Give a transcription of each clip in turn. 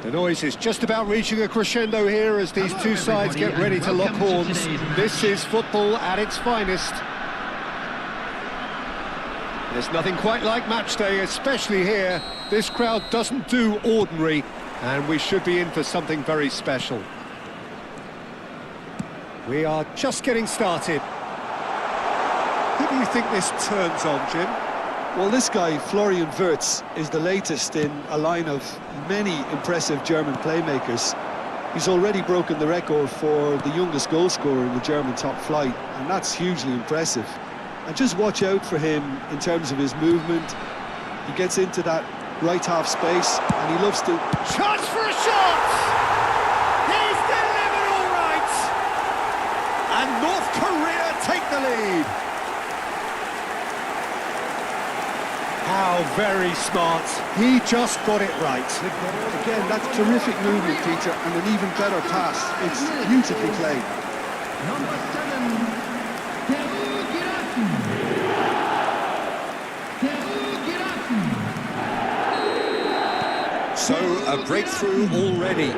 The noise is just about reaching a crescendo here as these two sides get ready to lock horns. This is football at its finest. There's nothing quite like match day, especially here. This crowd doesn't do ordinary, and we should be in for something very special. We are just getting started. Who do you think this turns on, Jim? Well, this guy, Florian Wirtz, is the latest in a line of many impressive German playmakers. He's already broken the record for the youngest goal scorer in the German top flight, and that's hugely impressive. And just watch out for him in terms of his movement. He gets into that right half space, and he loves to... Chance for a shot! He's delivered all right! And North Korea take the lead. How very smart. He just got it right. Again, that's terrific movement, Peter, and an even better pass. It's beautifully played. Number 7, So, a breakthrough already.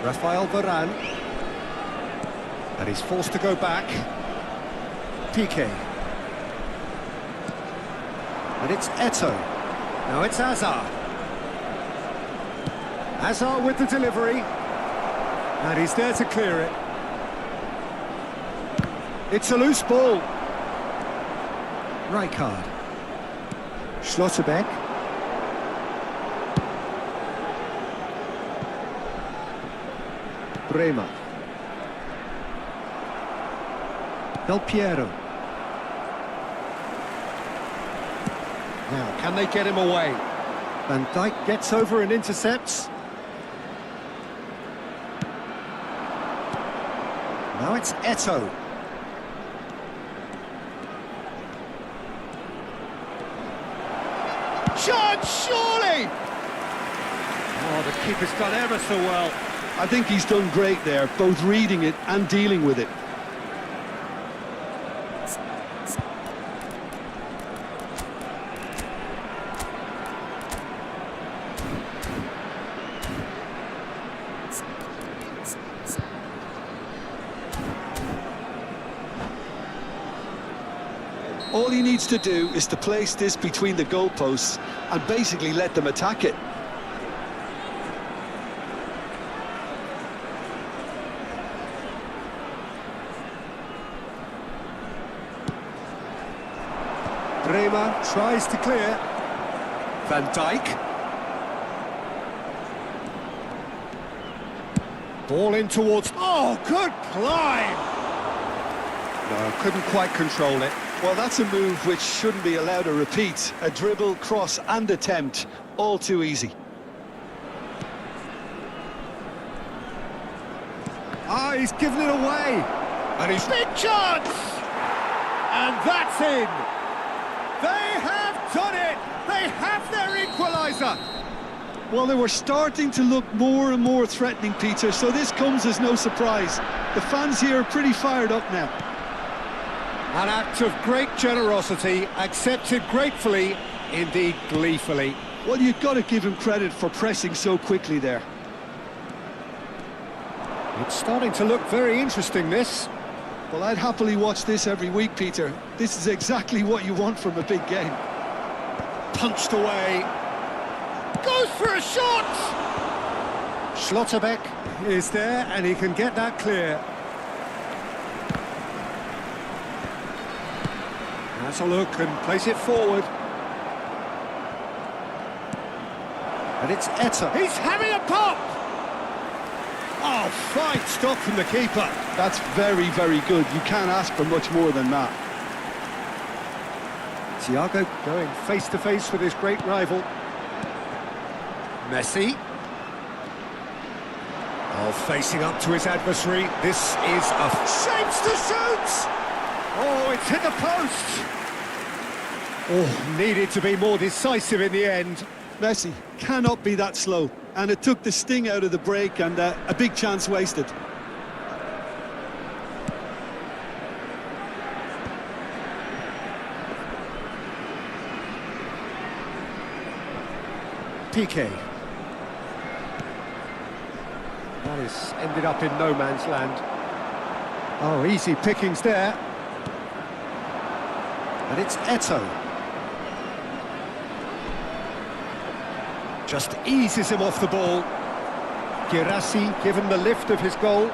Rafael Varane. And he's forced to go back. Piqué. And it's Eto'o. Now it's Hazard. Hazard with the delivery. And he's there to clear it. It's a loose ball. Rijkaard. Schlotterbeck. Bremer. Del Piero. Now, can they get him away? Van Dijk gets over and intercepts. Now it's Eto'o. Chance, surely! Oh, the keeper's done ever so well. I think he's done great there, both reading it and dealing with it. All he needs to do is to place this between the goalposts and basically let them attack it. Bremer tries to clear. Van Dijk. Ball in towards... Oh, good climb! No, couldn't quite control it. Well, that's a move which shouldn't be allowed to repeat. A dribble, cross and attempt, all too easy. Ah, he's given it away. And he's... Big chance! And that's in. They have done it! They have their equaliser! Well, they were starting to look more and more threatening, Peter, so this comes as no surprise. The fans here are pretty fired up now. An act of great generosity, accepted gratefully, indeed gleefully. Well, you've got to give him credit for pressing so quickly there. It's starting to look very interesting, this. Well, I'd happily watch this every week, Peter. This is exactly what you want from a big game. Punched away. Goes for a shot! Schlotterbeck is there, and he can get that clear. Has a look and place it forward. And it's Eto'o. He's having a pop! Oh, fine stop from the keeper. That's very, very good. You can't ask for much more than that. Thiago going face-to-face with his great rival. Messi. Oh, facing up to his adversary. This is a... Shapes to shoot! Oh, it's hit the post! Oh, needed to be more decisive in the end. Messi cannot be that slow, and it took the sting out of the break and a big chance wasted. Piqué. That has ended up in no man's land. Oh, easy pickings there. And it's Eto'o. Just eases him off the ball. Girassi given the lift of his goal.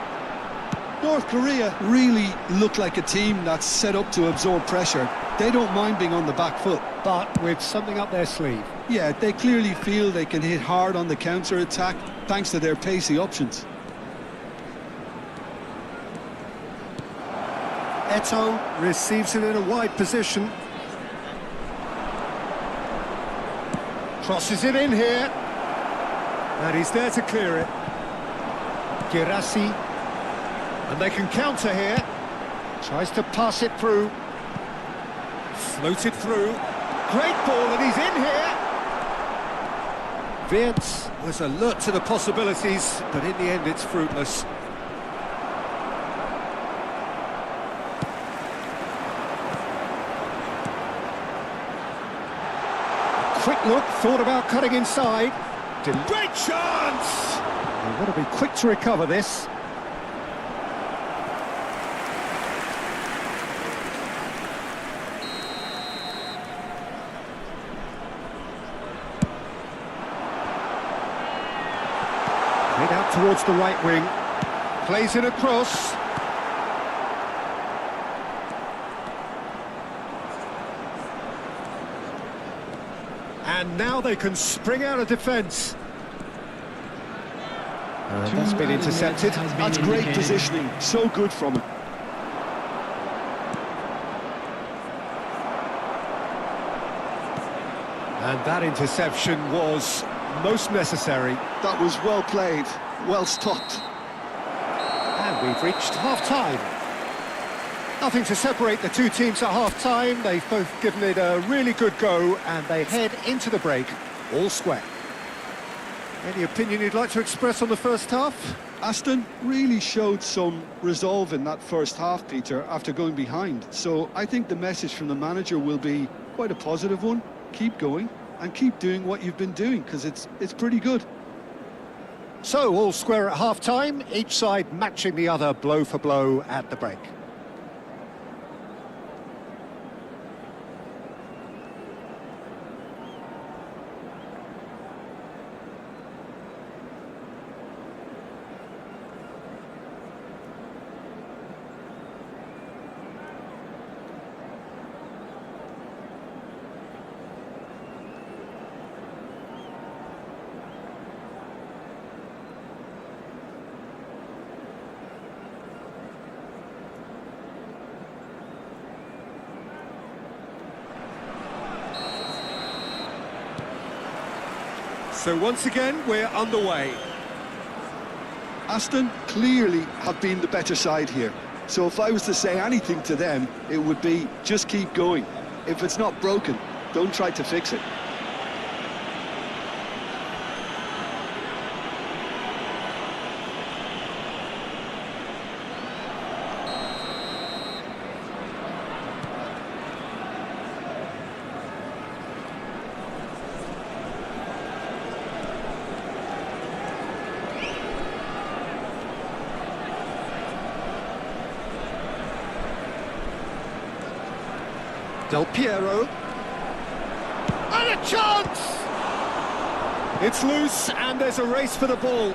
North Korea really look like a team that's set up to absorb pressure. They don't mind being on the back foot. But with something up their sleeve. Yeah, they clearly feel they can hit hard on the counter-attack thanks to their pacey options. Eto'o receives it in a wide position. Crosses it in here. And he's there to clear it. Girassi. And they can counter here. Tries to pass it through. Floated through. Great ball, and he's in here. Wirtz was alert to the possibilities, but in the end it's fruitless. Quick look, thought about cutting inside. Great chance! They've got to be quick to recover this. Played out towards the right wing. Plays it across. And now they can spring out of defence. And that's been intercepted. That's great positioning. So good from him. And that interception was most necessary. That was well played, well stopped. And we've reached half-time. Nothing to separate the two teams at half-time. They've both given it a really good go, and they head into the break all square. Any opinion you'd like to express on the first half? Aston really showed some resolve in that first half, Peter, after going behind. So I think the message from the manager will be quite a positive one. Keep going and keep doing what you've been doing, because it's pretty good. So, all square at half-time, each side matching the other blow for blow at the break. So once again, we're underway. Aston clearly have been the better side here. So if I was to say anything to them, it would be just keep going. If it's not broken, don't try to fix it. Del Piero. And a chance! It's loose and there's a race for the ball.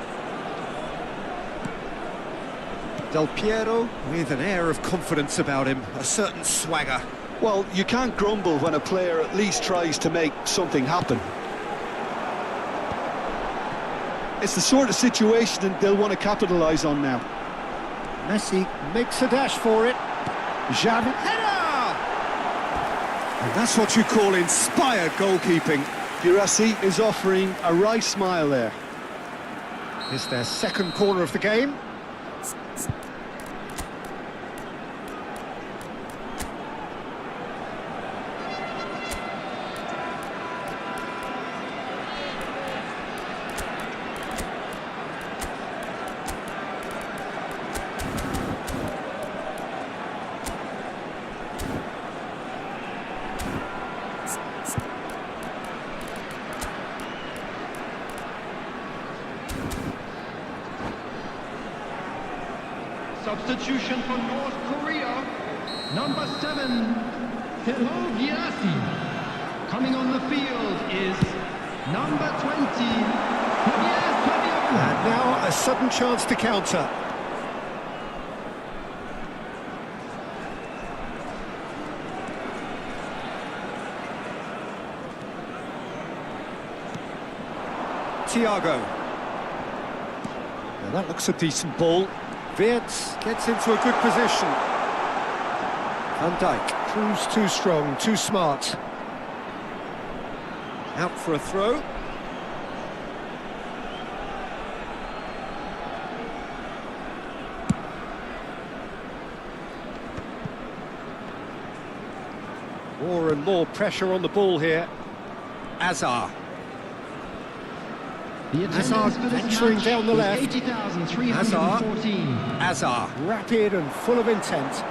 Del Piero with an air of confidence about him, a certain swagger. Well, you can't grumble when a player at least tries to make something happen. It's the sort of situation that they'll want to capitalise on now. Messi makes a dash for it. Xavi. Header! And that's what you call inspired goalkeeping. Girassi is offering a wry smile there. It's their second corner of the game. Substitution for North Korea. Number 7, Hirogiasi. Coming on the field is number 20, And now a sudden chance to counter. Thiago. Now that looks a decent ball. Wirtz gets into a good position. Van Dijk proves too strong, too smart. Out for a throw. More and more pressure on the ball here. Azar. The Hazard venturing down the left. Hazard. 80,314. Azar, rapid and full of intent.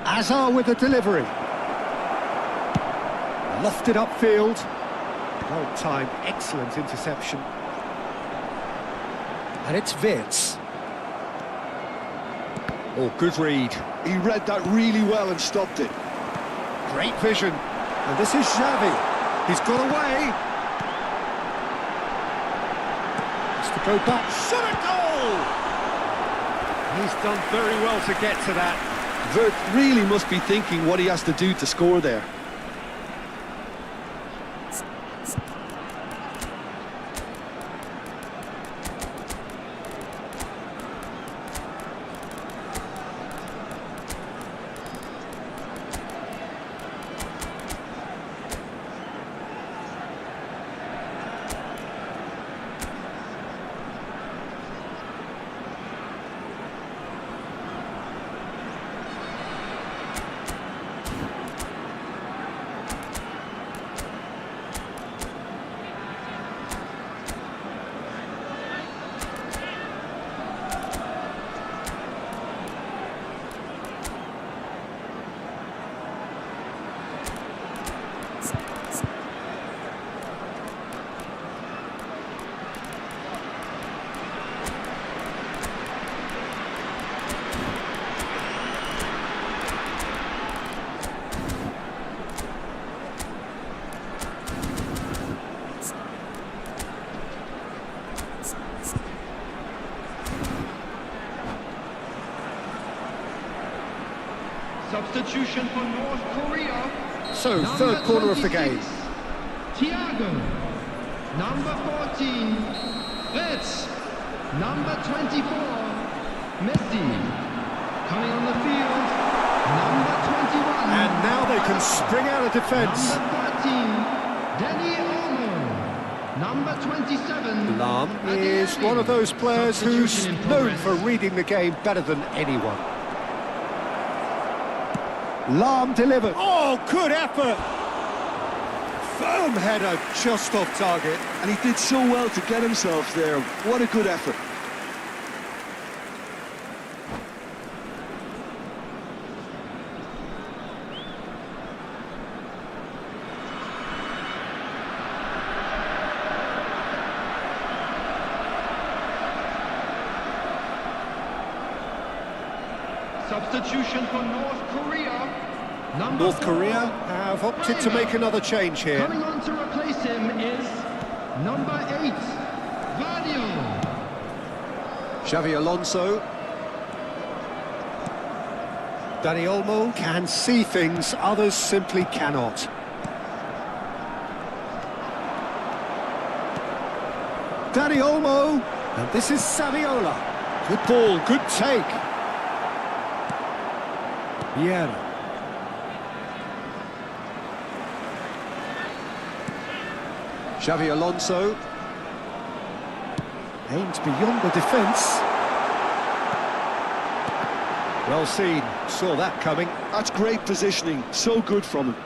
Azar with the delivery. Lofted upfield. Well-timed, excellent interception. And it's Wirtz. Oh, good read. He read that really well and stopped it. Great vision. And this is Xavi. He's got away. Has to go back. Shot a goal! He's done very well to get to that. Vert really must be thinking what he has to do to score there. Substitution for North Korea. So, Number third corner of the 26, game. Thiago. Number 14, Wirtz. Number 24, Messi. Coming on the field, number 21. And now they can spring out of defence. Number 13, Danny Olmo. Number 27, Lam is Adeyemi. one of those players who's Substitution in known progress. for reading the game better than anyone. Lam delivered. Oh, good effort! Firm header just off target. And he did so well to get himself there. What a good effort. Substitution for North Korea. Number North 4, Korea have opted to make another change here. Coming on to replace him is number 8, Vadio. Xavi Alonso. Dani Olmo can see things others simply cannot. Dani Olmo. And this is Saviola. Good ball, good take. Vieira. Xavi Alonso. Aimed beyond the defence. Well seen, saw that coming. That's great positioning, so good from him.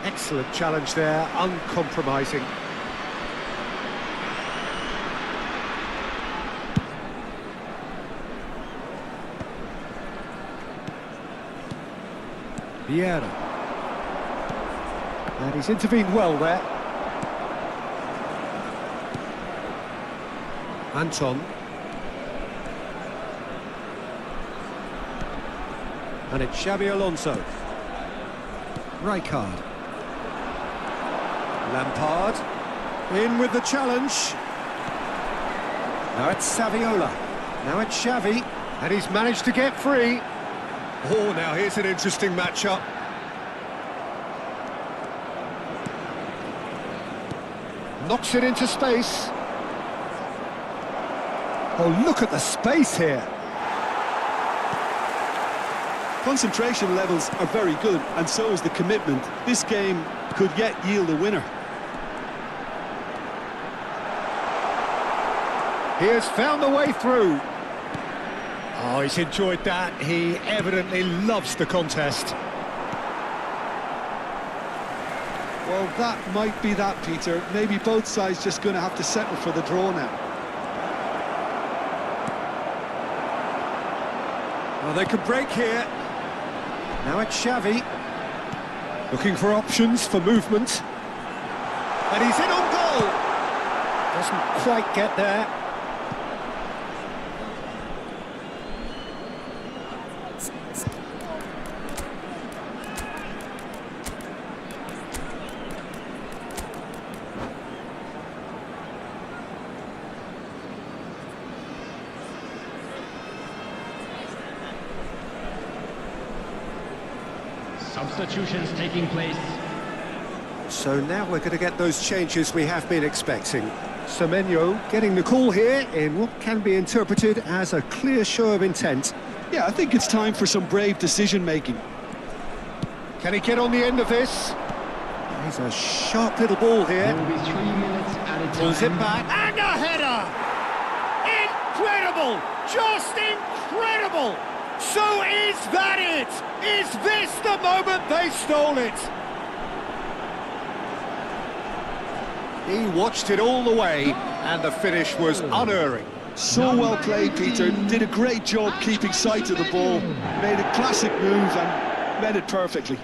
Excellent challenge there, uncompromising. Vieira. And he's intervened well there. Anton. And it's Xabi Alonso. Rijkaard. Lampard. In with the challenge. Now it's Saviola. Now it's Xavi. And he's managed to get free. Oh, now here's an interesting matchup. Knocks it into space. Oh, look at the space here. Concentration levels are very good, and so is the commitment. This game could yet yield a winner. He has found the way through. Oh, he's enjoyed that. He evidently loves the contest. Well, that might be that, Peter. Maybe both sides just going to have to settle for the draw now. Well, they could break here. Now it's Xavi. Looking for options for movement. And he's in on goal. Doesn't quite get there. Substitutions taking place. So now we're going to get those changes we have been expecting. Semenyo getting the call here in what can be interpreted as a clear show of intent. Yeah, I think it's time for some brave decision-making. Can he get on the end of this? He's a sharp little ball here. There will be 3 minutes at a time. Pulls it back, and a header! Incredible! Just incredible! So is that it? Is this the moment they stole it? He watched it all the way, and the finish was unerring. So well played, Peter. Did a great job keeping sight of the ball. Made a classic move and read it perfectly.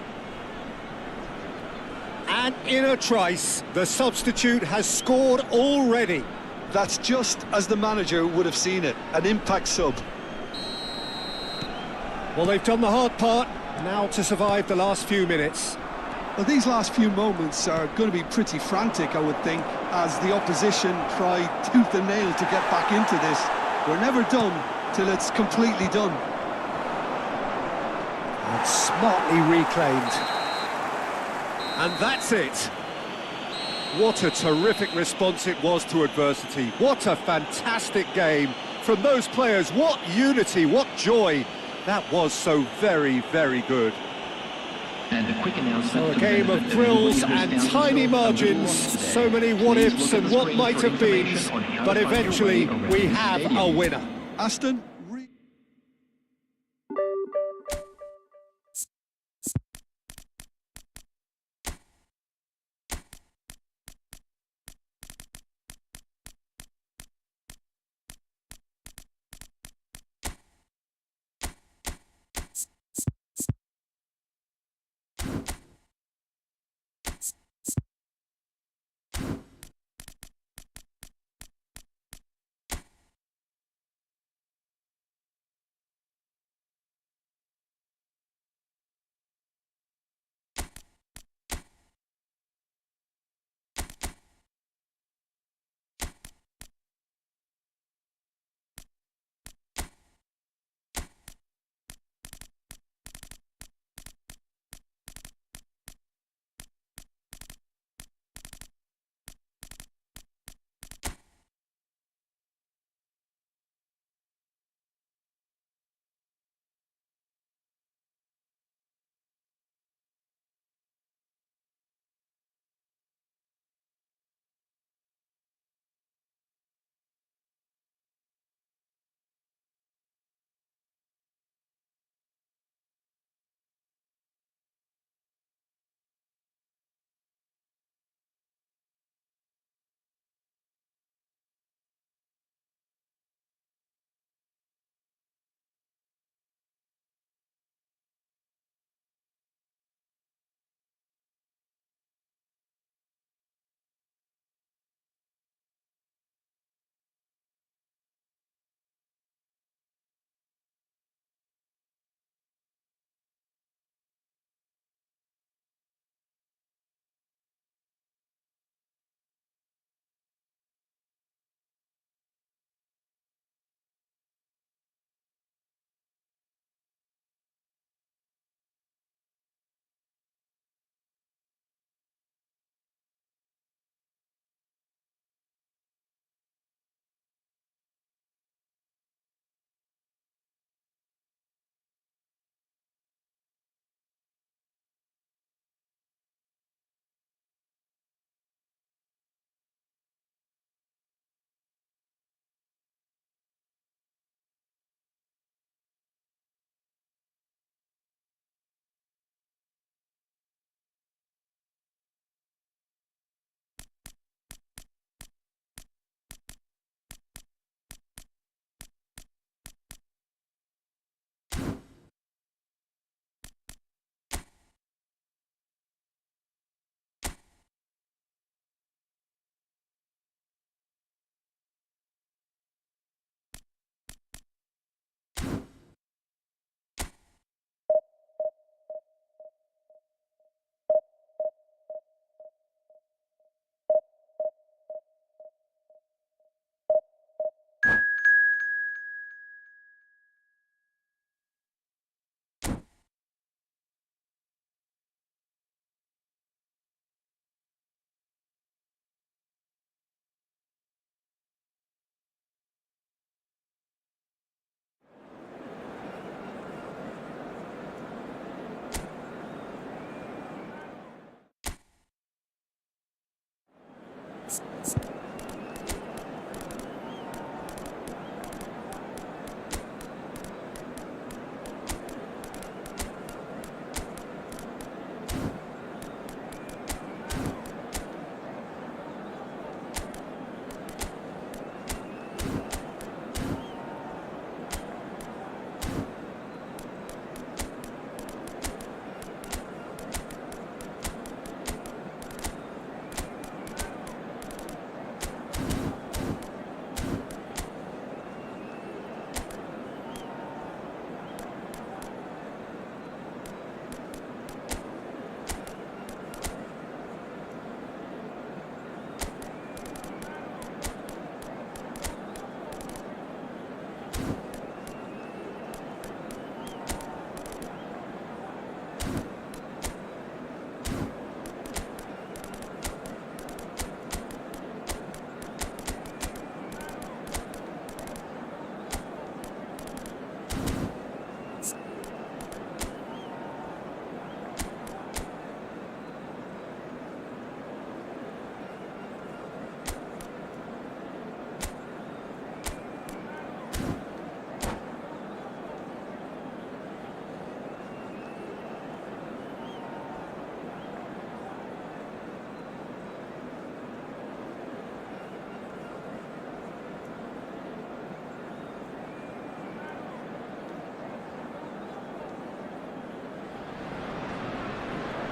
And in a trice, the substitute has scored already. That's just as the manager would have seen it. An impact sub. Well, they've done the hard part, now to survive the last few minutes. Well, these last few moments are going to be pretty frantic, I would think, as the opposition try tooth and nail to get back into this. We're never done till it's completely done. And smartly reclaimed. And that's it. What a terrific response it was to adversity. What a fantastic game from those players. What unity, what joy. That was so very, very good. And a quick announcement. So a game of thrills and tiny margins, so many what-ifs and what might have been, but eventually we have a winner. Aston,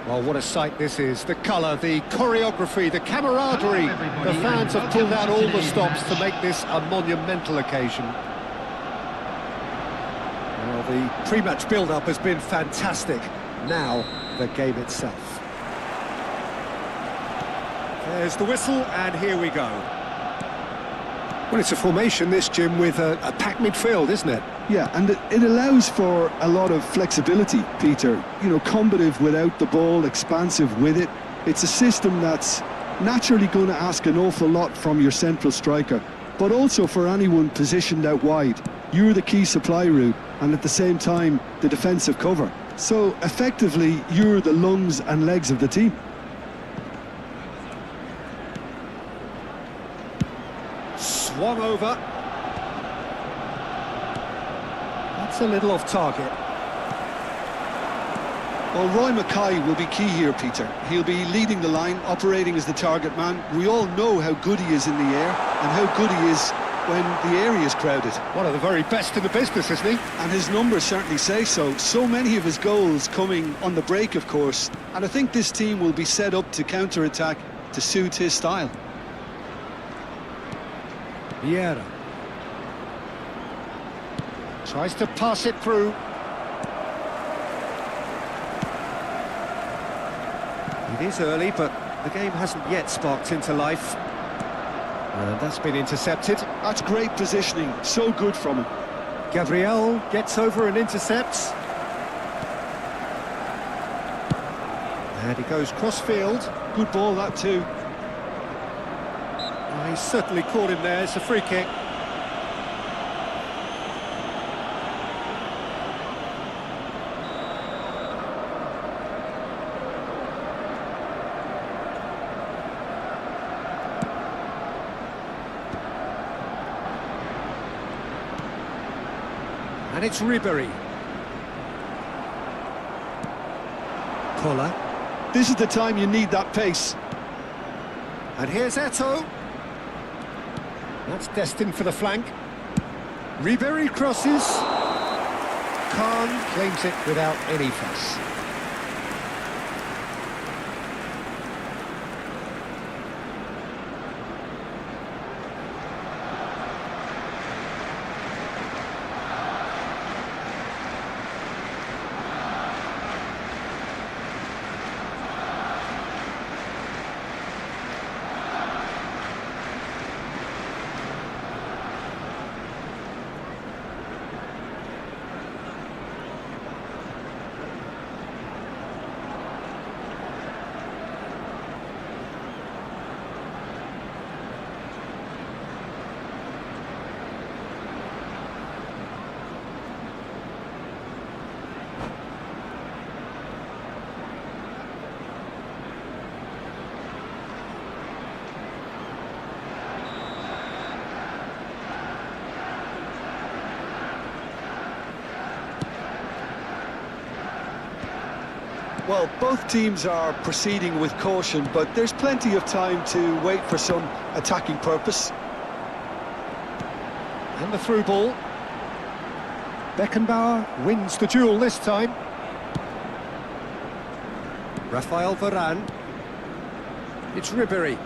Well, what a sight this is. The colour, the choreography, the camaraderie. The fans have pulled out all the stops to make this a monumental occasion. Well, the pre-match build-up has been fantastic. Now, the game itself. There's the whistle, and here we go. Well, it's a formation, this, Jim, with a packed midfield, isn't it? Yeah, and it allows for a lot of flexibility, Peter. You know, combative without the ball, expansive with it. It's a system that's naturally going to ask an awful lot from your central striker, but also for anyone positioned out wide. You're the key supply route, and at the same time, the defensive cover. So, effectively, you're the lungs and legs of the team. Swung over. That's a little off target. Well, Roy Mackay will be key here, Peter. He'll be leading the line, operating as the target man. We all know how good he is in the air and how good he is when the area is crowded. One of the very best in the business, isn't he? And his numbers certainly say so. So many of his goals coming on the break, of course. And I think this team will be set up to counter-attack to suit his style. Vieira tries to pass it through. It is early, but the game hasn't yet sparked into life. And that's been intercepted. That's great positioning, so good from him. Gabriel gets over and intercepts. And he goes cross-field. Good ball, that too. Oh, he's certainly caught him there. It's a free kick. And it's Ribery. Kola. This is the time you need that pace. And here's Eto'o. That's destined for the flank. Ribery crosses. Khan claims it without any fuss. Well, both teams are proceeding with caution, but there's plenty of time to wait for some attacking purpose. And the through ball. Beckenbauer wins the duel this time. Rafael Varane. It's Ribery.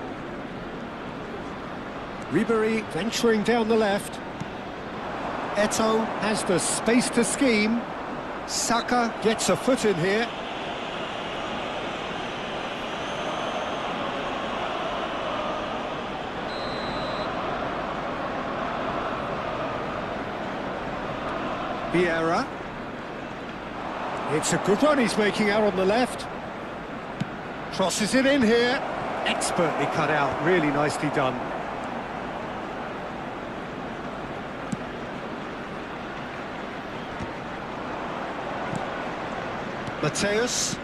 Ribery venturing down the left. Eto'o has the space to scheme. Saka gets a foot in here. Vieira. It's a good run he's making out on the left. Crosses it in here. Expertly cut out, really nicely done. Mateus.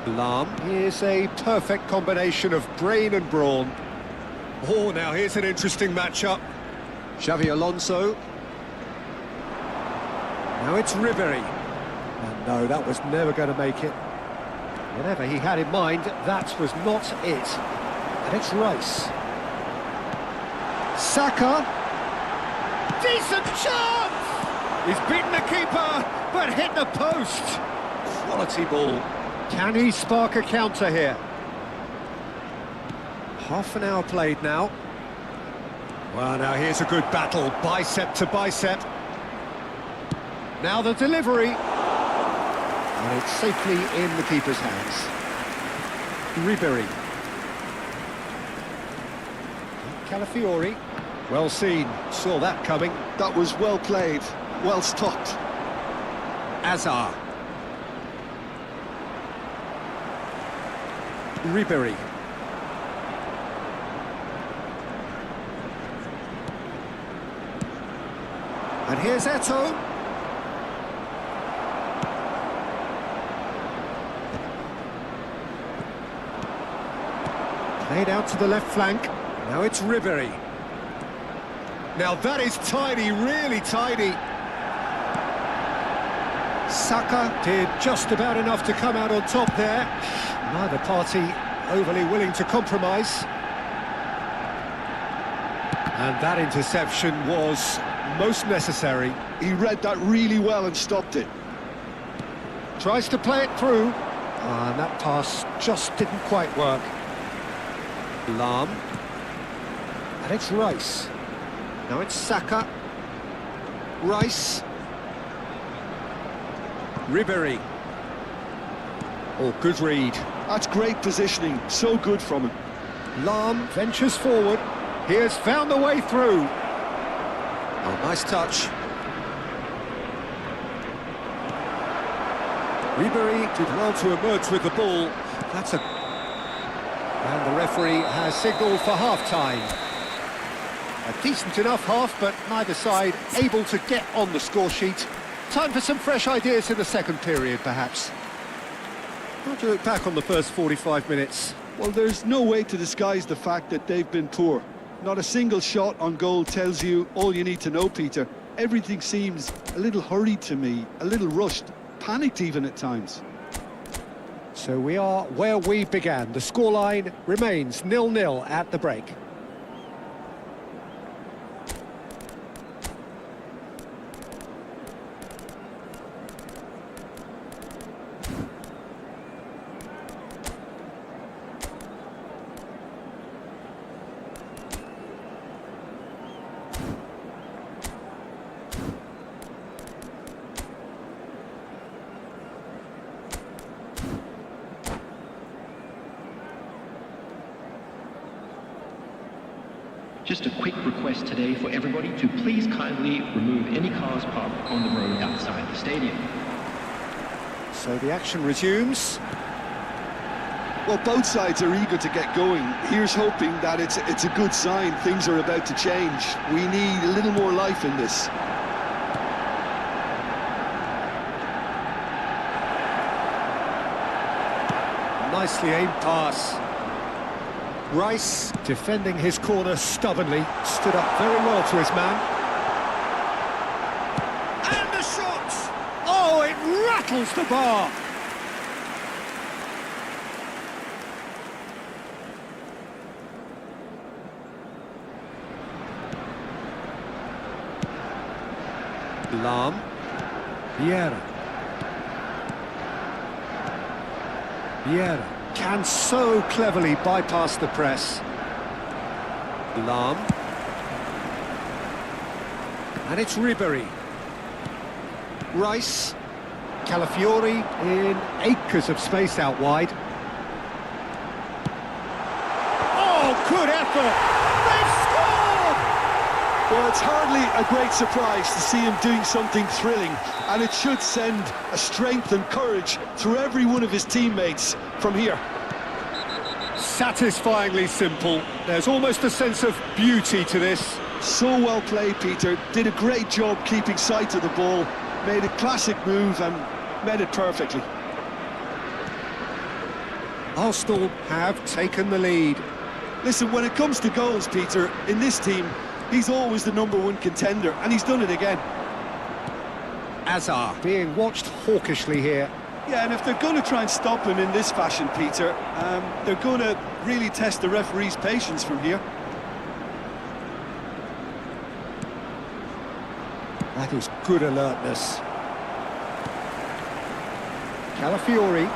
Lahm. Here's a perfect combination of brain and brawn. Oh, now here's an interesting matchup. Xavi Alonso. Now it's Ribery. And no, that was never going to make it. Whatever he had in mind, that was not it. And it's Rice. Saka. decent chance! He's beaten the keeper, but hit the post. Quality ball. Can he spark a counter here? Half an hour played now. Well, now here's a good battle, bicep to bicep. Now the delivery. And it's safely in the keeper's hands. Ribery. Calafiori. Well seen, saw that coming. That was well played, well stopped. Azar. Ribery. And here's Eto'o. Played out to the left flank. Now it's Ribery. Now that is tidy, really tidy. Saka did just about enough to come out on top there. Neither party overly willing to compromise. And that interception was most necessary. He read that really well and stopped it. Tries to play it through. And that pass just didn't quite work. Lahm. And it's Rice. Now it's Saka. Rice. Ribery. Oh, good read. That's great positioning, so good from him. Lahm ventures forward. He has found the way through. Oh, nice touch. Ribery did well to emerge with the ball. That's a... And the referee has signalled for half-time. A decent enough half, but neither side able to get on the score sheet. Time for some fresh ideas in the second period, perhaps. How do you look back on the first 45 minutes? Well, there's no way to disguise the fact that they've been poor. Not a single shot on goal tells you all you need to know, Peter. Everything seems a little hurried to me, a little rushed, panicked even at times. So we are where we began. The scoreline remains 0-0 at the break. Just a quick request today for everybody to please kindly remove any cars parked on the road outside the stadium. So the action resumes. Well, both sides are eager to get going. Here's hoping that it's a good sign. Things are about to change. We need a little more life in this. Nicely aimed pass. Rice, defending his corner stubbornly, stood up very well to his man. And the shot! Oh, it rattles the bar! Lahm. Vieira. Vieira can so cleverly bypass the press. Lahm. And it's Ribery. Rice. Calafiori in acres of space out wide. Oh, good effort! They've scored! Well, it's hardly a great surprise to see him doing something thrilling, and it should send a strength and courage through every one of his teammates from here. Satisfyingly simple. There's almost a sense of beauty to this. So well played, Peter. Did a great job keeping sight of the ball, made a classic move and met it perfectly. Arsenal have taken the lead. Listen, when it comes to goals, Peter, in this team, he's always the #1 contender, and he's done it again. Azar being watched hawkishly here. Yeah, and if they're going to try and stop him in this fashion, Peter, they're going to really test the referee's patience from here. That is good alertness. Calafiori.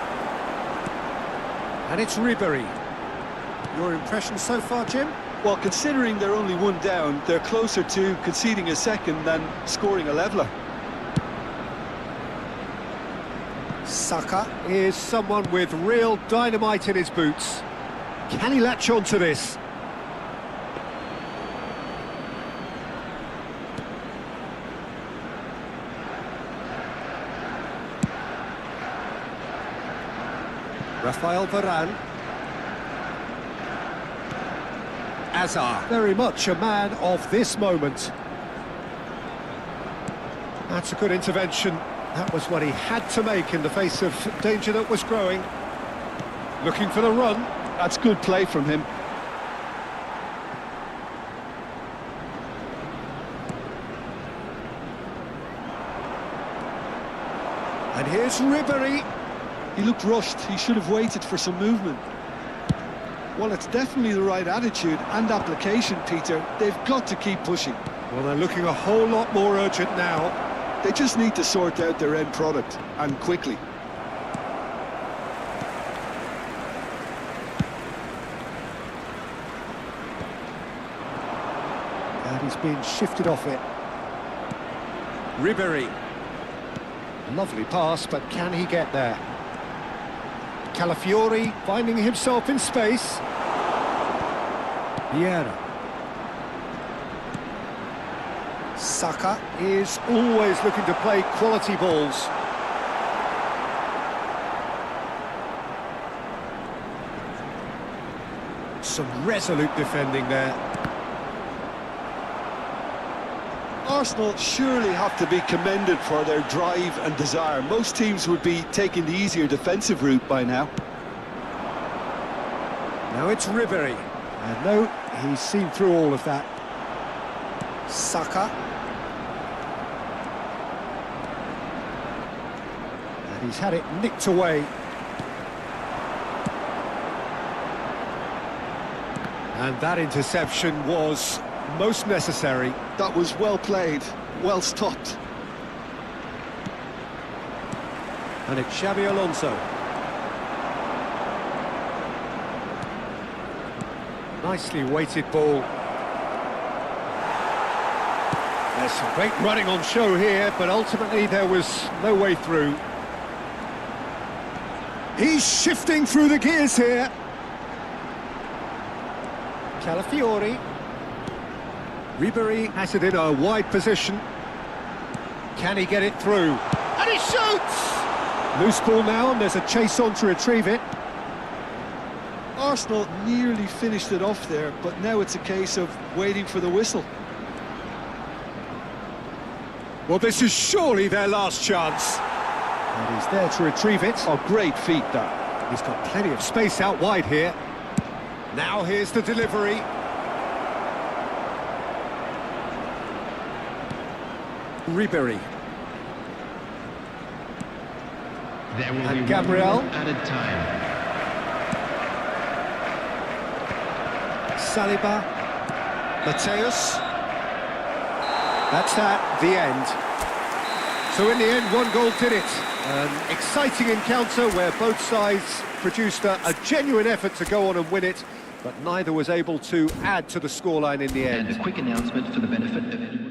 And it's Ribery. Your impression so far, Jim? Well, considering they're only one down, they're closer to conceding a second than scoring a leveller. Saka is someone with real dynamite in his boots. Can he latch on to this? Rafael Varane. Azar, very much a man of this moment. That's a good intervention. That was what he had to make in the face of danger that was growing. Looking for the run. That's good play from him. And here's Ribery. He looked rushed. He should have waited for some movement. Well, it's definitely the right attitude and application, Peter. They've got to keep pushing. Well, they're looking a whole lot more urgent now. They just need to sort out their end product, and quickly. And he's been shifted off it. Ribery. Lovely pass, but can he get there? Calafiori finding himself in space. Vieira. Saka is always looking to play quality balls. Some resolute defending there. Arsenal surely have to be commended for their drive and desire. Most teams would be taking the easier defensive route by now. Now it's Ribery. And no, he's seen through all of that. Saka. And he's had it nicked away. And that interception was most necessary. That was well played, well stopped. And it's Xabi Alonso. Nicely weighted ball. There's some great running on show here, but ultimately there was no way through. He's shifting through the gears here. Calafiori. Ribery has it in a wide position. Can he get it through? And he shoots! Loose ball now, and there's a chase on to retrieve it. Arsenal nearly finished it off there, but now it's a case of waiting for the whistle. Well, this is surely their last chance. And he's there to retrieve it. Oh, great feat, that. He's got plenty of space out wide here. Now here's the delivery. Ribery. There will And be Gabriel. 1 minute added time. Saliba. Mateus. That's that, the end. So in the end, one goal did it. An exciting encounter where both sides produced a genuine effort to go on and win it, but neither was able to add to the scoreline in the end. And a quick announcement for the benefit of anyone.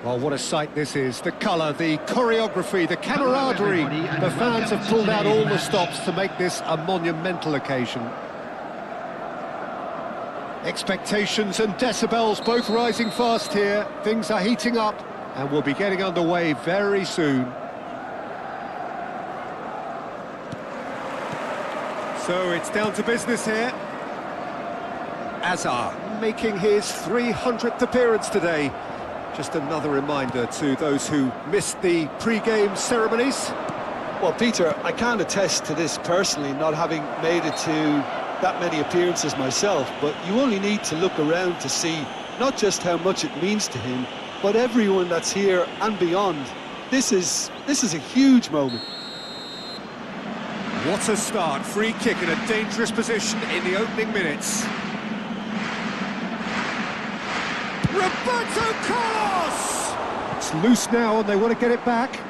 Well, what a sight this is. The colour, the choreography, the camaraderie. The fans have pulled out all the stops to make this a monumental occasion. Expectations and decibels both rising fast here. Things are heating up and we'll be getting underway very soon. So it's down to business here. Azar making his 300th appearance today. Just another reminder to those who missed the pre-game ceremonies. Well, Peter, I can't attest to this personally, not having made it to that many appearances myself, but you only need to look around to see not just how much it means to him, but everyone that's here and beyond. This is a huge moment. What a start. Free kick in a dangerous position in the opening minutes. Roberto Carlos! It's loose now and they want to get it back.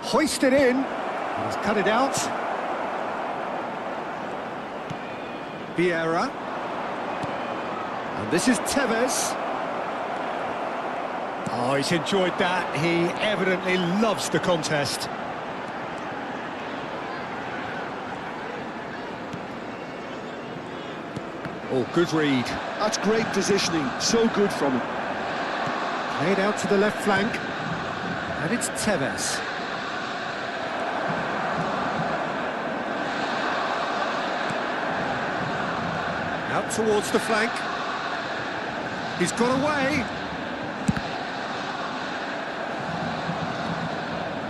Hoisted in. He's cut it out. Vieira. And this is Tevez. Oh, he's enjoyed that. He evidently loves the contest. Oh, good read. That's great positioning, so good from him. Played out to the left flank. And it's Tevez. Out towards the flank. He's got away.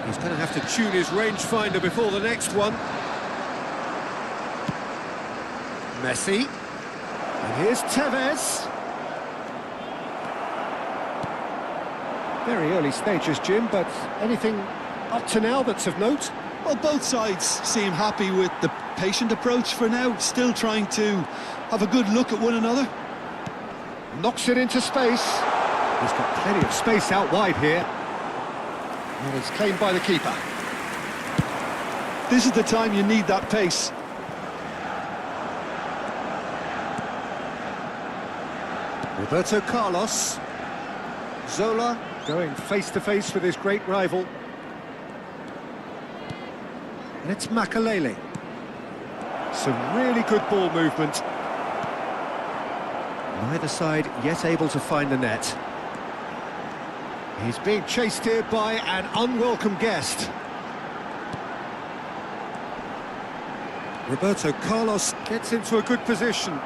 He's going to have to tune his rangefinder before the next one. Messi. And here's Tevez. Very early stages, Jim, but anything up to now that's of note? Well, both sides seem happy with the patient approach for now, still trying to have a good look at one another. Knocks it into space. He's got plenty of space out wide here. And it's claimed by the keeper. This is the time you need that pace. Roberto Carlos. Zola going face-to-face with his great rival. And it's Makalele. Some really good ball movement. Neither side yet able to find the net. He's being chased here by an unwelcome guest. Roberto Carlos gets into a good position.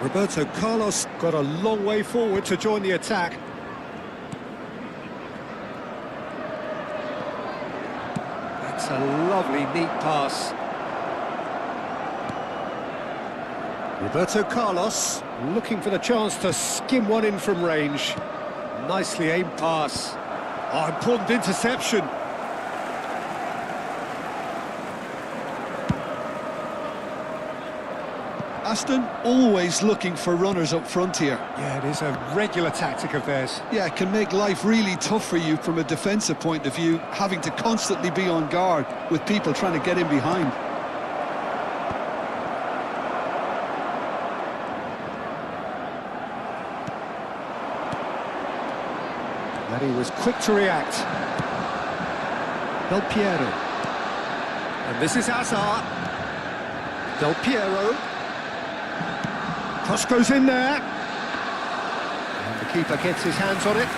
Roberto Carlos got a long way forward to join the attack. That's a lovely, neat pass. Roberto Carlos looking for the chance to skim one in from range. Nicely aimed pass. Oh, important interception. Aston always looking for runners up front here. Yeah, it is a regular tactic of theirs. Yeah, it can make life really tough for you from a defensive point of view, having to constantly be on guard with people trying to get in behind. And he was quick to react. Del Piero. And this is Azar. Del Piero. Cross goes in there. And the keeper gets his hands on it.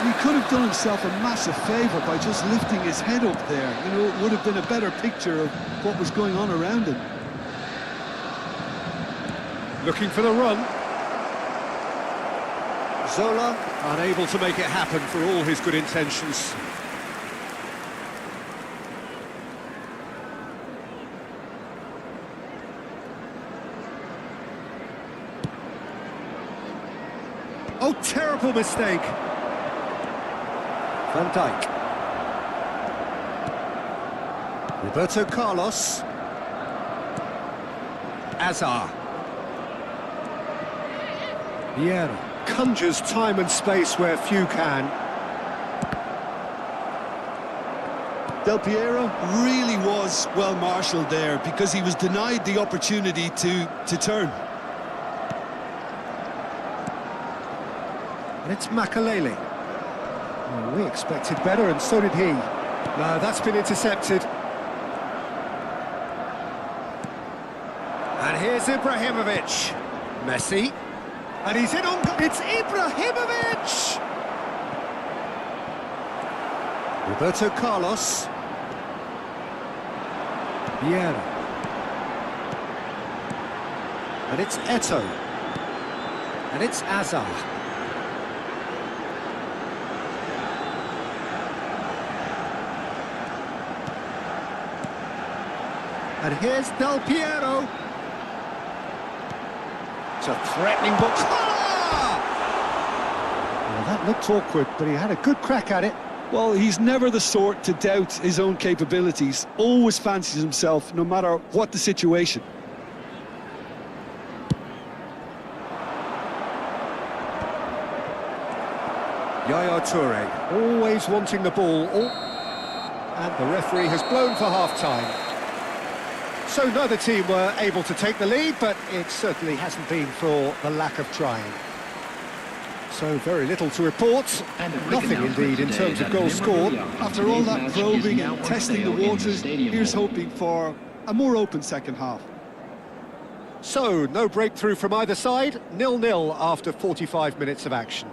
He could have done himself a massive favour by just lifting his head up there. You know, it would have been a better picture of what was going on around him. Looking for the run. Zola unable to make it happen for all his good intentions. Oh, terrible mistake. Van Dijk. Roberto Carlos. Azar. Vieira conjures time and space where few can. Del Piero really was well marshalled there because he was denied the opportunity to turn. And it's Makalele. Oh, we expected better, and so did he. No, that's been intercepted. And here's Ibrahimovic. Messi. And he's in on... It's Ibrahimovic! Roberto Carlos. Vieira. And it's Eto'o. And it's Azar. And here's Del Piero. It's a threatening ball. Well, that looked awkward, but he had a good crack at it. Well, he's never the sort to doubt his own capabilities. Always fancies himself, no matter what the situation. Yaya Toure, always wanting the ball. And the referee has blown for half-time. So neither team were able to take the lead, but it certainly hasn't been for the lack of trying. So very little to report, And nothing indeed in terms of goals scored. After all that probing and testing the waters, here's hoping for a more open second half. So, no breakthrough from either side, 0-0 after 45 minutes of action.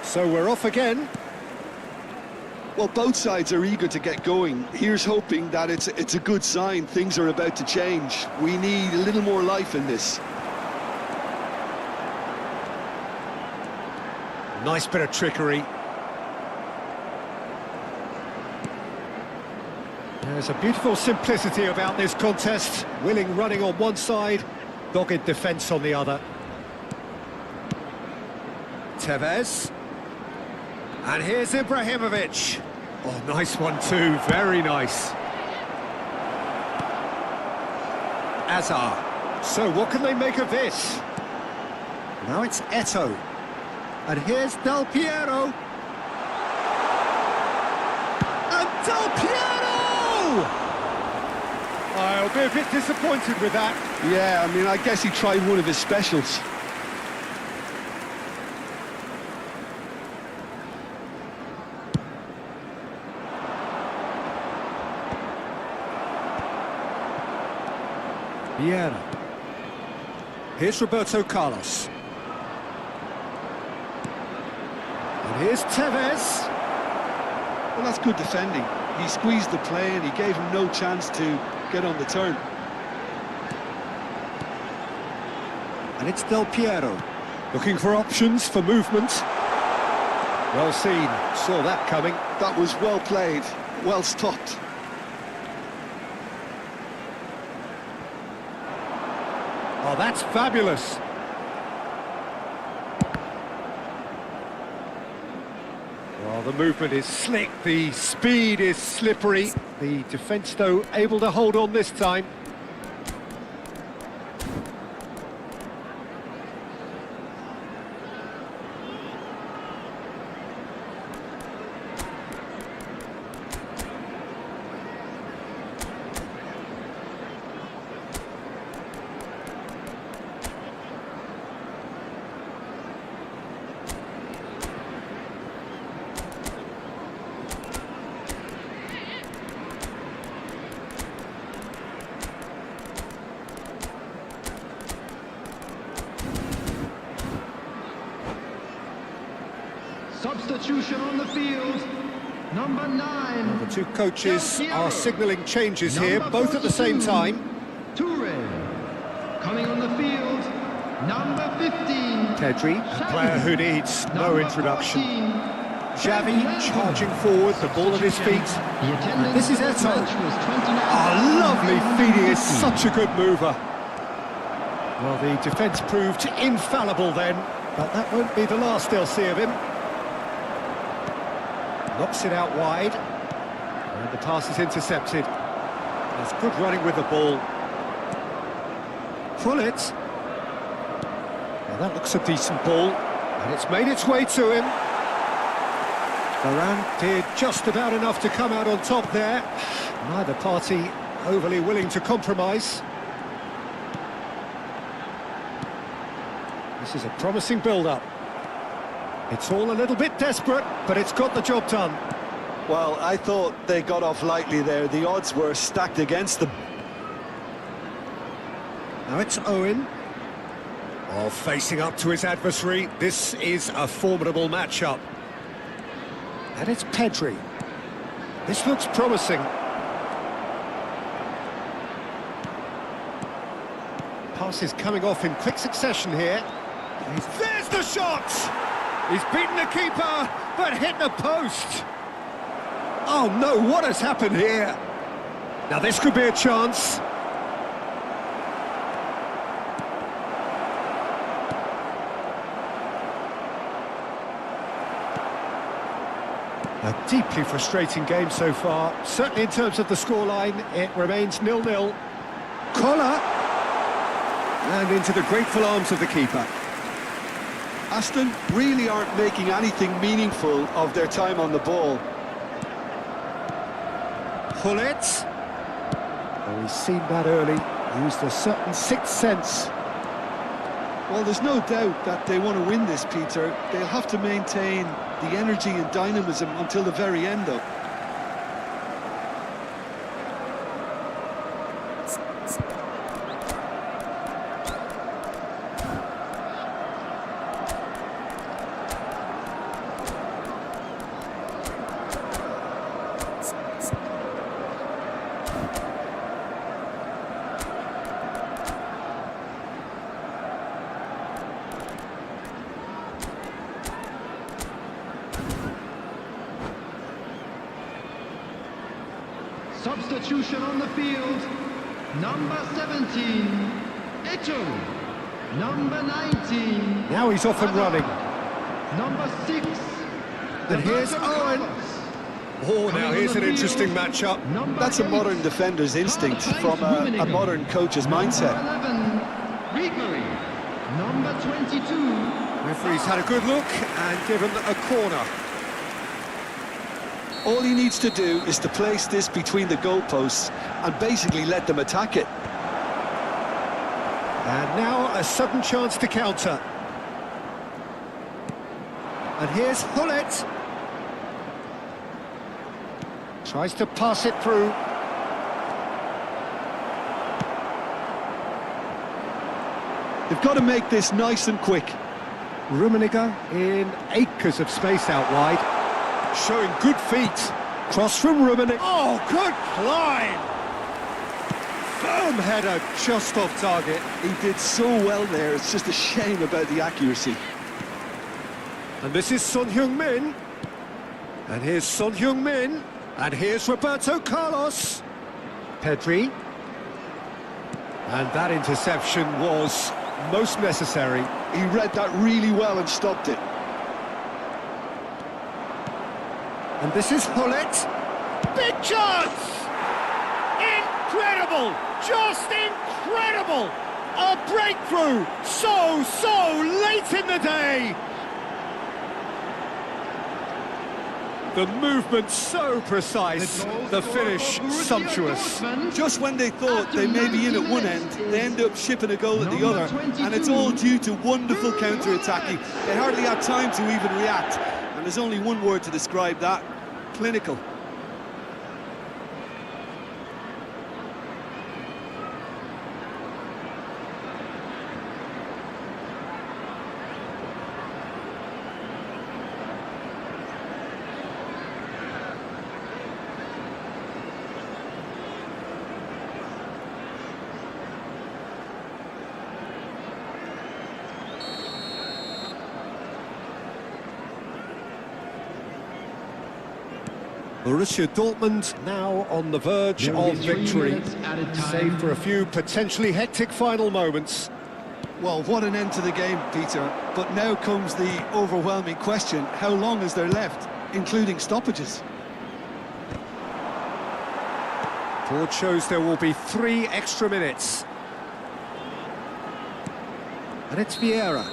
So we're off again. Well, both sides are eager to get going. Here's hoping that it's a good sign. Things are about to change. We need a little more life in this. Nice bit of trickery. There's a beautiful simplicity about this contest. Willing running on one side, dogged defence on the other. Tevez. And here's Ibrahimovic. Oh, nice one too, very nice. Azar. So what can they make of this? Now it's Eto'o. And here's Del Piero. And Del Piero! I'll be a bit disappointed with that. Yeah, I mean, I guess he tried one of his specials. Vieira. Here's Roberto Carlos. And here's Tevez. Well, that's good defending. He squeezed the play and he gave him no chance to get on the turn. And it's Del Piero. Looking for options for movement. Well seen. Saw that coming. That was well played, well stopped. Oh, that's fabulous. Well, the movement is slick, the speed is slippery. The defence, though, able to hold on this time. Substitution on the field, number 9. The two coaches are signalling changes here, both at the same time. Toure. Coming on the field, Number 15. Pedri, a player who needs no introduction. Xavi charging forward, the ball at his feet. And this is Eto'o. Oh, lovely feeding, is such a good mover. Well, the defence proved infallible then, but that won't be the last they'll see of him. Knocks it out wide, and the pass is intercepted. That's good running with the ball. Pull it. Now that looks a decent ball, and it's made its way to him. Varane did just about enough to come out on top there. Neither party overly willing to compromise. This is a promising build-up. It's all a little bit desperate, but it's got the job done. Well, I thought they got off lightly there. The odds were stacked against them. Now it's Owen. Oh, facing up to his adversary. This is a formidable matchup. And it's Pedri. This looks promising. Pass is coming off in quick succession here. There's the shot! He's beaten the keeper, but hit the post. Oh no, what has happened here? Now this could be a chance. A deeply frustrating game so far. Certainly in terms of the scoreline, it remains 0-0. Collar! And into the grateful arms of the keeper. Aston really aren't making anything meaningful of their time on the ball. Pull it. Oh, he's seen that early. Used a certain sixth sense. Well, there's no doubt that they want to win this, Peter. They'll have to maintain the energy and dynamism until the very end, though. Substitution on the field. Number 17, Eto'o. Number 19. Now he's off and running. Number 6. And here's Owen. Oh, now here's an interesting matchup. That's a modern defender's instinct from a modern coach's mindset. Number 11, Number 22. Referee's had a good look and given a corner. All he needs to do is to place this between the goalposts and basically let them attack it. And now a sudden chance to counter. And here's Hullet. Tries to pass it through. They've got to make this nice and quick. Rummenigge in acres of space out wide. Showing good feet. Cross from Rummenigge. Oh, good climb! Firm header just off target. He did so well there, it's just a shame about the accuracy. And this is Son Heung-min. And here's Son Heung-min. And here's Roberto Carlos. Pedri. And that interception was most necessary. He read that really well and stopped it. And this is Hullet. Big chance! Incredible! Just incredible! A breakthrough! So late in the day! The movement so precise, the finish sumptuous. Just when they thought they may be in at one end, they end up shipping a goal at the other, and it's all due to wonderful counter-attacking. They hardly had time to even react, and there's only one word to describe that: clinical. Borussia Dortmund now on the verge There will of be 3 victory, minutes added time. save for a few potentially hectic final moments. Well, what an end to the game, Peter. But now comes the overwhelming question: how long is there left, including stoppages? Board shows there will be 3 extra minutes. And it's Vieira.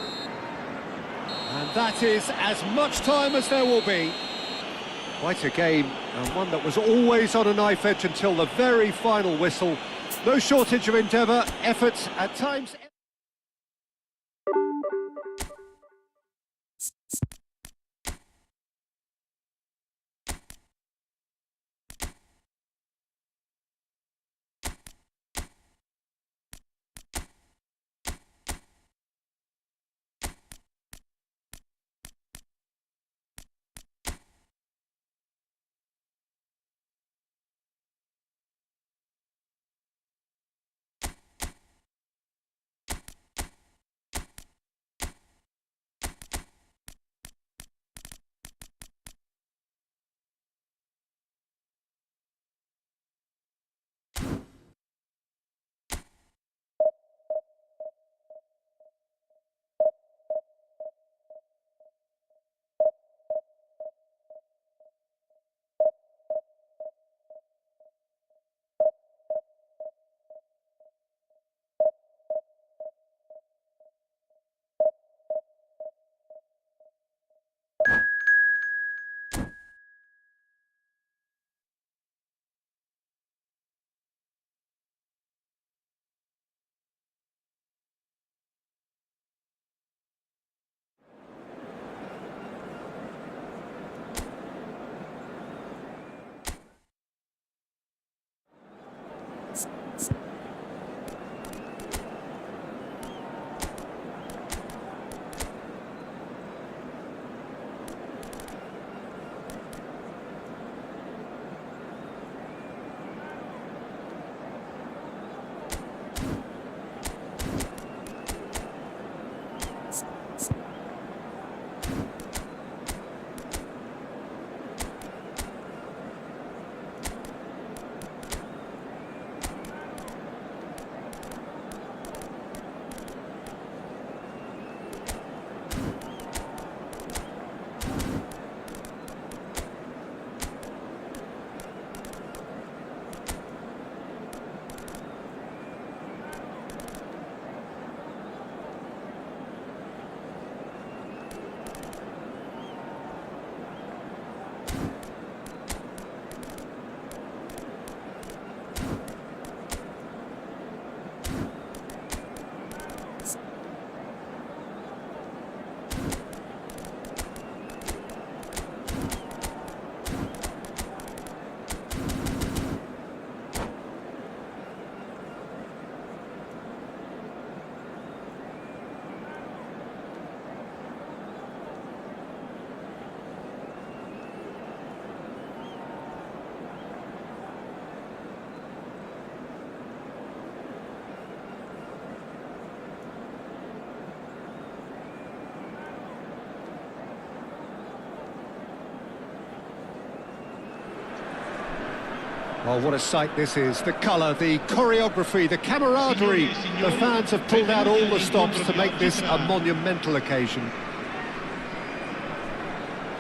And that is as much time as there will be. Quite a game, and one that was always on a knife edge until the very final whistle. No shortage of endeavour, effort, at times... Oh, what a sight this is. The colour, the choreography, the camaraderie. The fans have pulled out all the stops to make this a monumental occasion.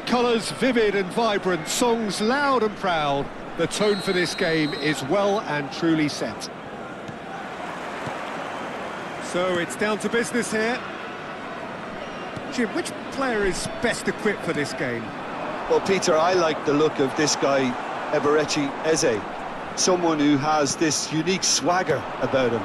Colours vivid and vibrant, songs loud and proud. The tone for this game is well and truly set. So it's down to business here. Jim, which player is best equipped for this game? Well, Peter, I like the look of this guy, Eberechi Eze. Someone who has this unique swagger about him.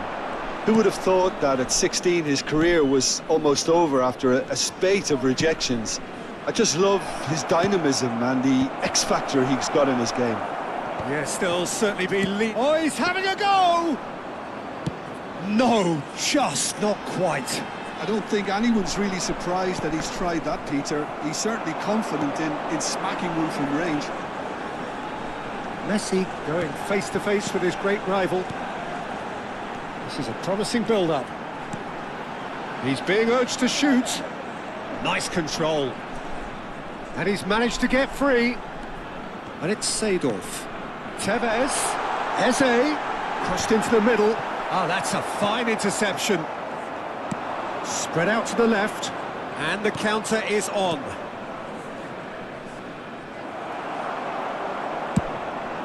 Who would have thought that at 16 his career was almost over after a spate of rejections? I just love his dynamism and the X-factor he's got in his game. Yes, there'll certainly be Oh, he's having a go! No, just not quite. I don't think anyone's really surprised that he's tried that, Peter. He's certainly confident in smacking one from range. Messi going face-to-face with his great rival. This is a promising build-up. He's being urged to shoot. Nice control. And he's managed to get free. And it's Seedorf. Tevez. Eze. Crushed into the middle. Ah, that's a fine interception. Spread out to the left. And the counter is on.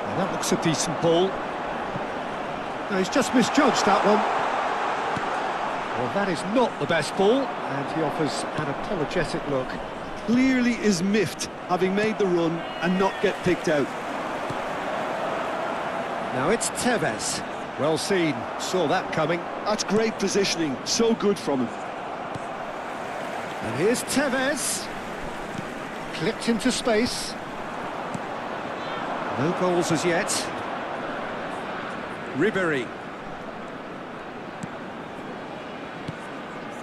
And that looks a decent ball. No, he's just misjudged that one. Well, that is not the best ball, and he offers an apologetic look. Clearly is miffed, having made the run and not get picked out. Now it's Tevez. Well seen, saw that coming. That's great positioning, so good from him. And here's Tevez. Clipped into space. No goals as yet. Ribéry.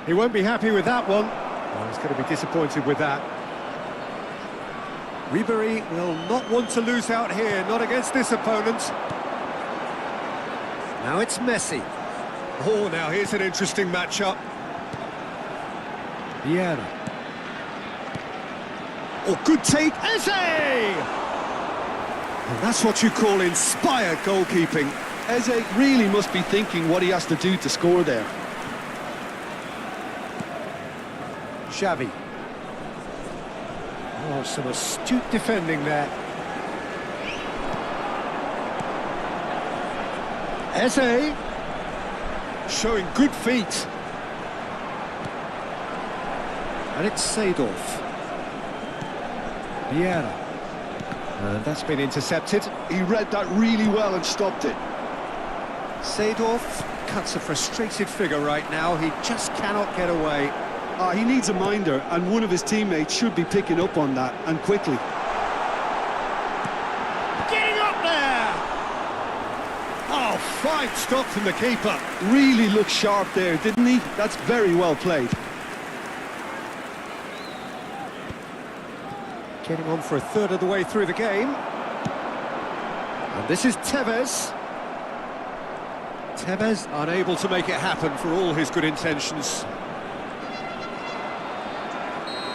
He won't be happy with that one. Oh, he's going to be disappointed with that. Ribéry will not want to lose out here, not against this opponent. Now it's Messi. Oh, now here's an interesting matchup. Vieira. Oh, good take. Eze! And that's what you call inspired goalkeeping. Eze really must be thinking what he has to do to score there. Xavi. Oh, some astute defending there. Eze. Showing good feet. And it's Seedorf. Vieira. And that's been intercepted. He read that really well and stopped it. Seedorf cuts a frustrated figure right now. He just cannot get away. He needs a minder, and one of his teammates should be picking up on that, and quickly. Getting up there! Oh, fine stop from the keeper. Really looked sharp there, didn't he? That's very well played. Getting on for a third of the way through the game. And this is Tevez. Tevez unable to make it happen for all his good intentions.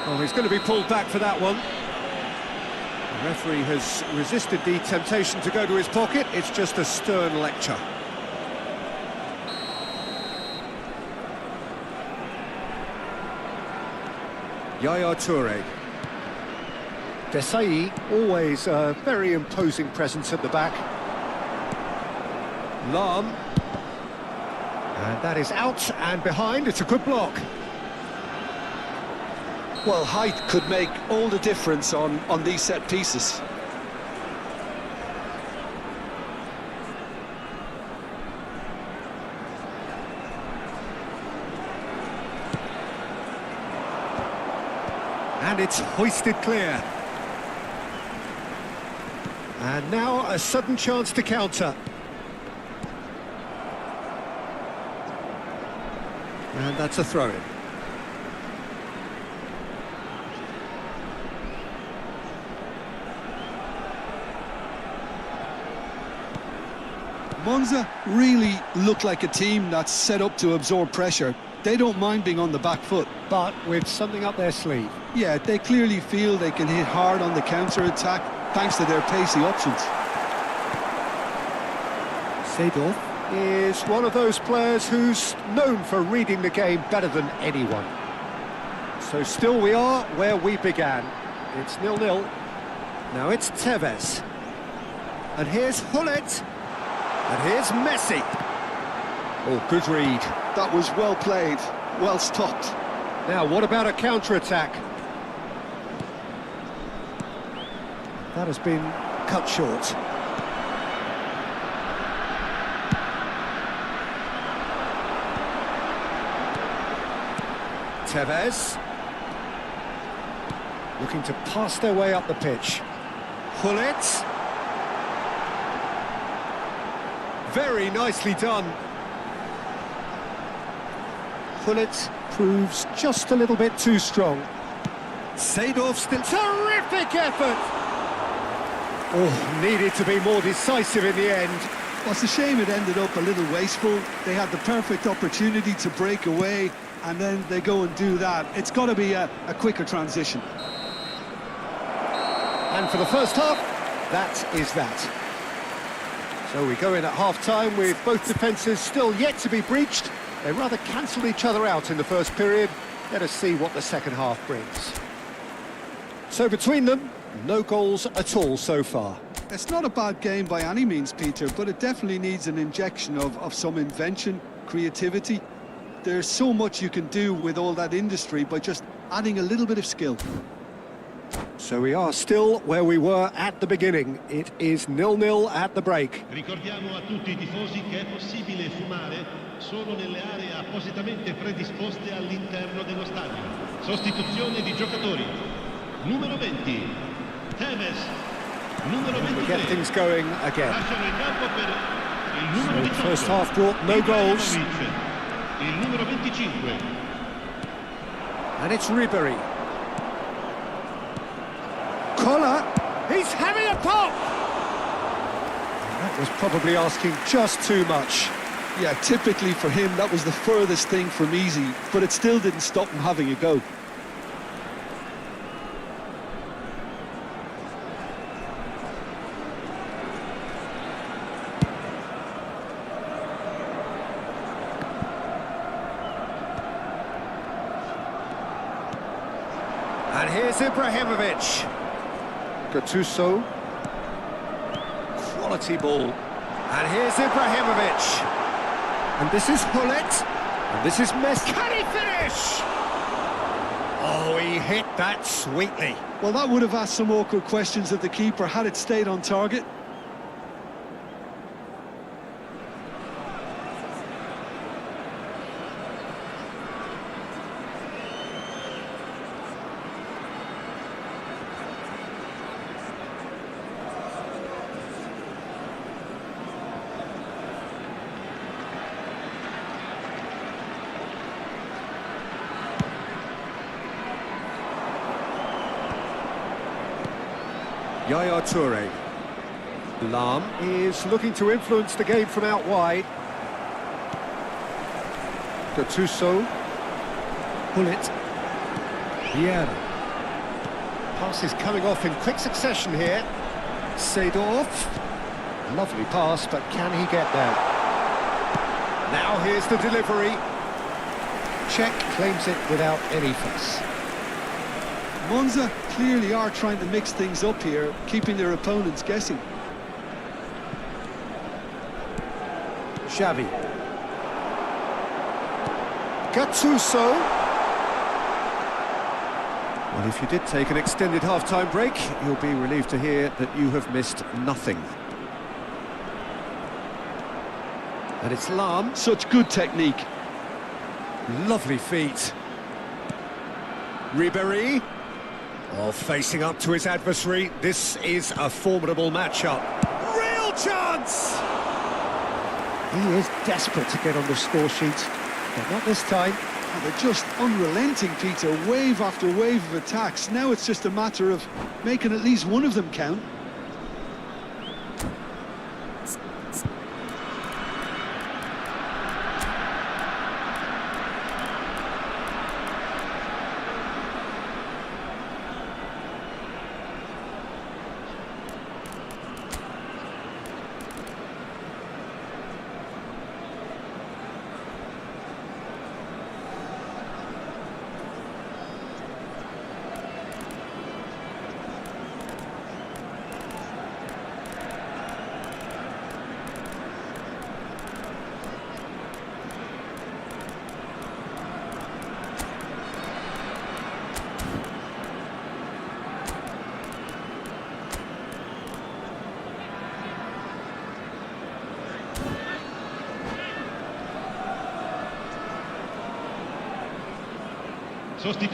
Oh, he's going to be pulled back for that one. The referee has resisted the temptation to go to his pocket. It's just a stern lecture. Yaya Toure. Desai, always a very imposing presence at the back. Lam. And that is out and behind. It's a good block. Well, height could make all the difference on these set pieces. And it's hoisted clear. And now a sudden chance to counter. And that's a throw-in. Monza really look like a team that's set up to absorb pressure. They don't mind being on the back foot. But with something up their sleeve. Yeah, they clearly feel they can hit hard on the counter-attack thanks to their pacey options. Seedorf is one of those players who's known for reading the game better than anyone. So still we are where we began. It's 0-0. Now it's Tevez. And here's Hullet. And here's Messi. Oh, good read. That was well played, well stopped. Now, what about a counter-attack? That has been cut short. Tevez. Looking to pass their way up the pitch. Hullet. Very nicely done. Hullet proves just a little bit too strong. Seedorf still... Terrific effort! Oh, needed to be more decisive in the end. Well, it's a shame it ended up a little wasteful. They had the perfect opportunity to break away, and then they go and do that. It's got to be a quicker transition. And for the first half, that is that. So we go in at half-time with both defences still yet to be breached. They rather cancelled each other out in the first period. Let us see what the second half brings. So between them, no goals at all so far. It's not a bad game by any means, Peter, but it definitely needs an injection of some invention, creativity. There's so much you can do with all that industry by just adding a little bit of skill. So we are still where we were at the beginning. It is 0-0 at the break. Ricordiamo a tutti I tifosi che è possibile fumare solo nelle aree appositamente predisposte all'interno dello stadio. Sostituzione di giocatori. Numero 20, Tevez. Numero 23. We get things going again. Lasciano il campo per il numero 18. First half brought no goals. Il numero 25. And it's Ribery. Collar, he's having a pop! That was probably asking just too much. Yeah, typically for him, that was the furthest thing from easy, but it still didn't stop him having a go. And here's Ibrahimovic. Gattuso. Quality ball. And here's Ibrahimovic. And this is Hullet. And this is Messi. Can he finish? Oh, he hit that sweetly. Well, that would have asked some awkward questions of the keeper had it stayed on target. Yaya Toure. Lam is looking to influence the game from out wide. Gattuso. Hullet. Vieira. Passes coming off in quick succession here. Seedorf. Lovely pass, but can he get there? Now here's the delivery. Czech claims it without any fuss. Monza clearly are trying to mix things up here, keeping their opponents guessing. Xavi. Gattuso. Well, if you did take an extended half-time break, you'll be relieved to hear that you have missed nothing. And it's Lam. Such good technique. Lovely feet. Ribery. Oh, facing up to his adversary. This is a formidable matchup. Real chance! He is desperate to get on the score sheet, but not this time. And they're just unrelenting, Peter. Wave after wave of attacks. Now it's just a matter of making at least one of them count.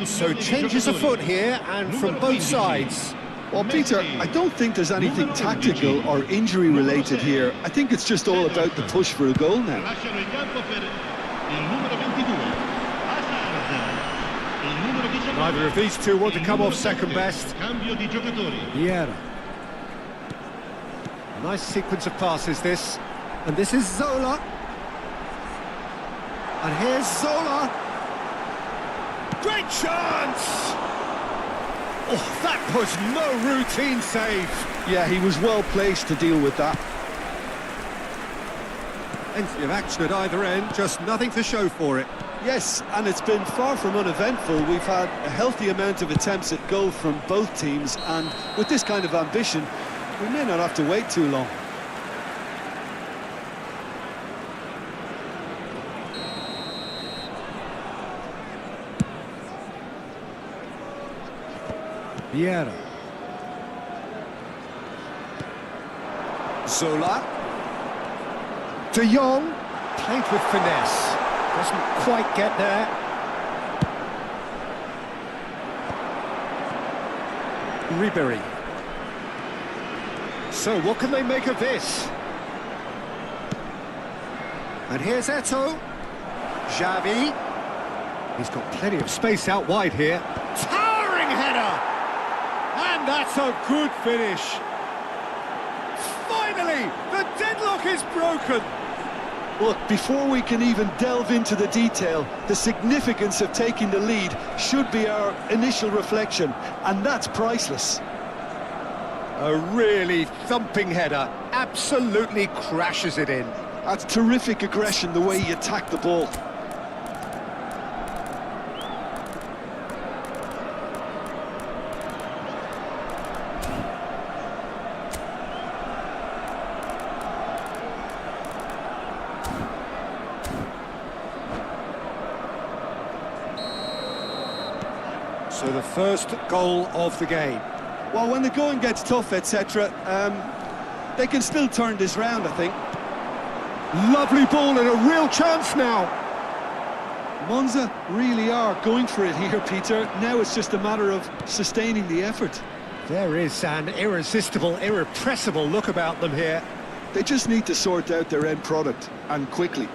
So changes afoot here, and from both sides. Well, Peter, I don't think there's anything tactical or injury related here. I think it's just all about the push for a goal now. Neither of these two want to come off second best. Vieira. Nice sequence of passes this. And this is Zola. And here's Zola. Great chance! Oh, that was no routine save. Yeah, he was well placed to deal with that. Plenty of action at either end, just nothing to show for it. Yes, and it's been far from uneventful. We've had a healthy amount of attempts at goal from both teams, and with this kind of ambition, we may not have to wait too long. Vieira. Zola. De Jong. Played with finesse. Doesn't quite get there. Ribery. So what can they make of this? And here's Eto'o. Xavi. He's got plenty of space out wide here. Towering header! And that's a good finish. Finally, the deadlock is broken. Look, before we can even delve into the detail, the significance of taking the lead should be our initial reflection, and that's priceless. A really thumping header, absolutely crashes it in. That's terrific aggression, the way he attacked the ball. So the first goal of the game. Well, when the going gets tough, etc., they can still turn this round, I think. Lovely ball and a real chance now. Monza really are going for it here, Peter. Now it's just a matter of sustaining the effort. There is an irresistible, irrepressible look about them here. They just need to sort out their end product, and quickly.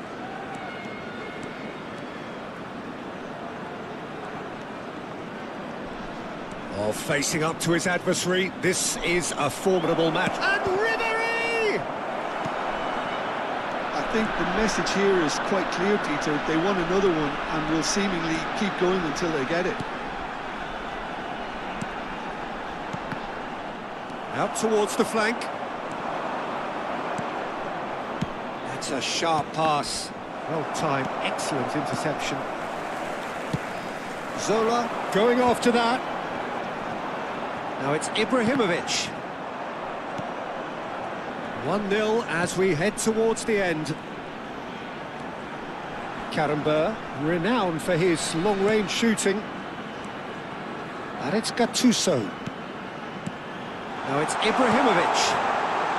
Oh, facing up to his adversary, this is a formidable match. And Ribery! I think the message here is quite clear, Peter. They want another one and will seemingly keep going until they get it. Out towards the flank. That's a sharp pass. Well timed, excellent interception. Zola going after that. Now it's Ibrahimovic. 1-0 as we head towards the end. Karambeur, renowned for his long-range shooting. And it's Gattuso. Now it's Ibrahimovic.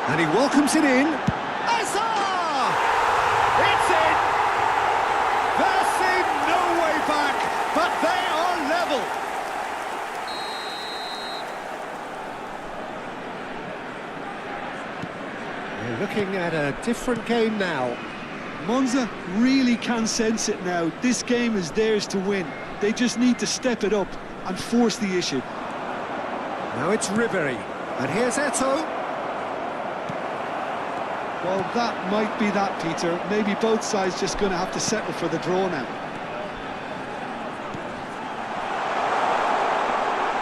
And he welcomes it in. Azar! It's in! There seemed no way back, but they are level. We're looking at a different game now. Monza really can sense it now. This game is theirs to win. They just need to step it up and force the issue. Now it's Ribery. And here's Eto'o. Well, that might be that, Peter. Maybe both sides just going to have to settle for the draw now.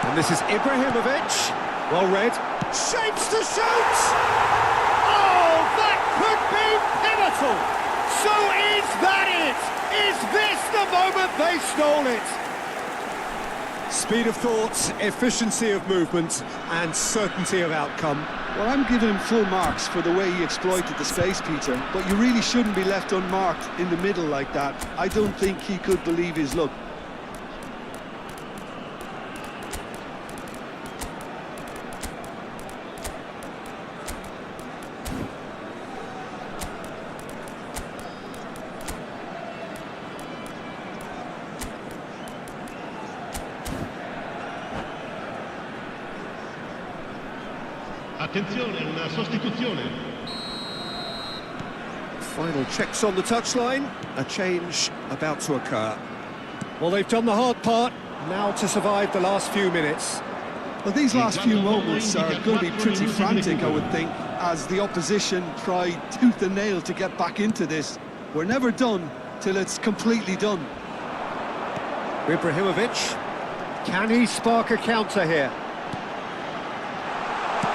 And this is Ibrahimovic. Well read. Shapes to shoot! Oh, that could be pivotal! So is that it? Is this the moment they stole it? Speed of thought, efficiency of movement, and certainty of outcome. Well, I'm giving him full marks for the way he exploited the space, Peter, but you really shouldn't be left unmarked in the middle like that. I don't think he could believe his luck. Attenzione, una sostituzione. Final checks on the touchline. A change about to occur. Well, they've done the hard part. Now to survive the last few minutes. Well, these last few moments are going to be pretty frantic, I would think, as the opposition try tooth and nail to get back into this. We're never done till it's completely done. Ibrahimovic. Can he spark a counter here?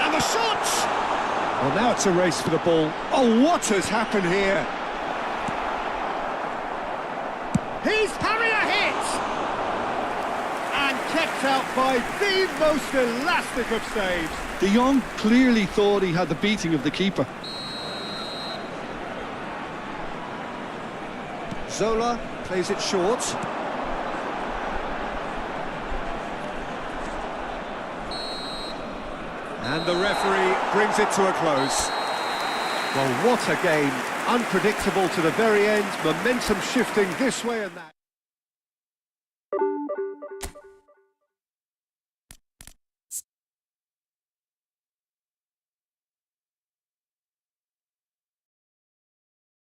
And the shot! Well, now it's a race for the ball. Oh, what has happened here? He's parried a hit! And kept out by the most elastic of saves. De Jong clearly thought he had the beating of the keeper. Zola plays it short. And the referee brings it to a close. Well, what a game. Unpredictable to the very end, momentum shifting this way and that.